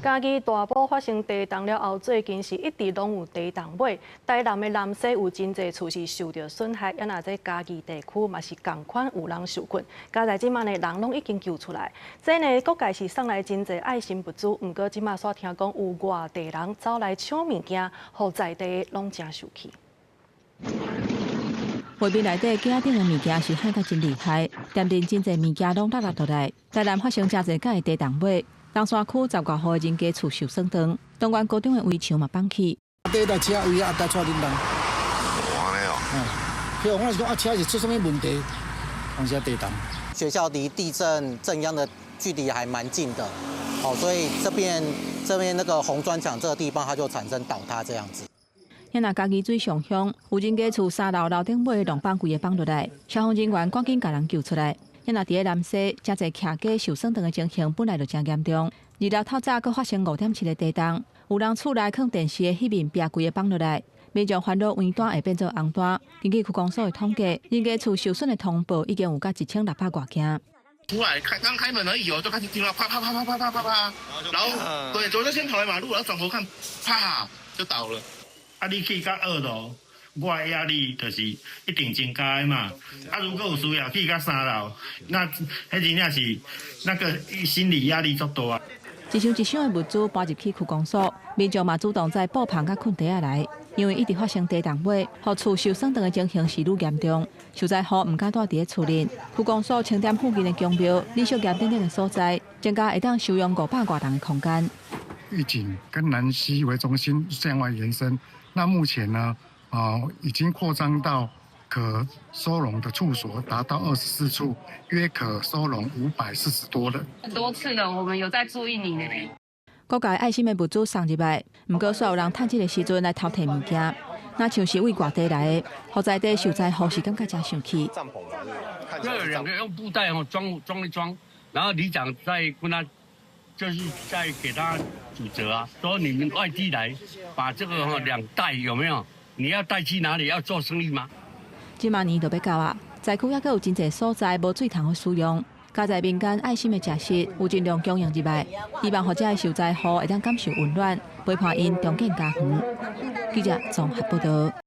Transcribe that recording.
嘉义大埔发生地动了后，最近是一直拢有地动尾。台南的南西有真侪厝是受到损害，也那在嘉义地区嘛是同款有人受困。加在即马呢，人拢已经救出来。这呢，各界是送来真侪爱心物资，毋过即马煞听讲有外地人走来抢物件，互在地拢真受气。货币内底架顶的物件是害甲真厉害，店面真侪物件拢落落来。台南发生真侪间的地动尾。东山区10外户的人家厝受损长，东关高中的围墙嘛放起。地台车位啊，带带恁人。安尼哦。所以我是讲车是出什么问题，当时地动。学校离地震震央的距离还蛮近的，所以这边那个红砖墙这个地方，它就产生倒塌这样子。因那嘉义水上乡有人家厝3楼楼顶尾龙板柜的放落来，消防人员赶紧把人救出来。因那伫个南西，真侪徛家受损长的情形本来就真严重。2日透早，佫发生5.7个地动，有人厝内放电视的迄面壁柜的放落来，民众烦恼黄单会变做红单。根据区公所的统计，人家厝受损的通报已经有到1600外件。出来刚开门而已就开始听到啪啪啪啪啪啪啪啪，然后对，我就先跑来马路，然后转头看，啪就倒了。你去到2楼。我的压力就是一定增加的嘛。如果有需要去到3楼，那真正是那个心理压力足大啊。一箱一箱的物资搬入去区公所，民众嘛主动在布棚甲困地下来，因为一直发生地动尾，互厝受损长的情形是愈严重。受灾户唔敢住伫个厝里，区公所清点附近的公庙、礼俗业等等的所在，增加会当收容500多人的空间。预警跟南西为中心向外延伸，那目前呢？已经扩张到可收容的处所达到24处，约可收容540多人。很多次了，我们有在注意你呢。各界爱心的物资送入来，不过煞有人趁这个时阵来偷摕物件，那像是为外地来的，或在地受灾户是感觉真生气。要有2个用布袋装一装，然后里长再跟他，就是再给他主责啊，说你们外地来，把这个2袋有没有？你要带去哪里？要做生意吗？即马年就要到啊，灾区也阁有真侪所在无水通去使用，加在民间爱心的食食有尽量供应入来，希望或者的受灾户会当感受温暖，陪伴因重建家园。记者综合报道。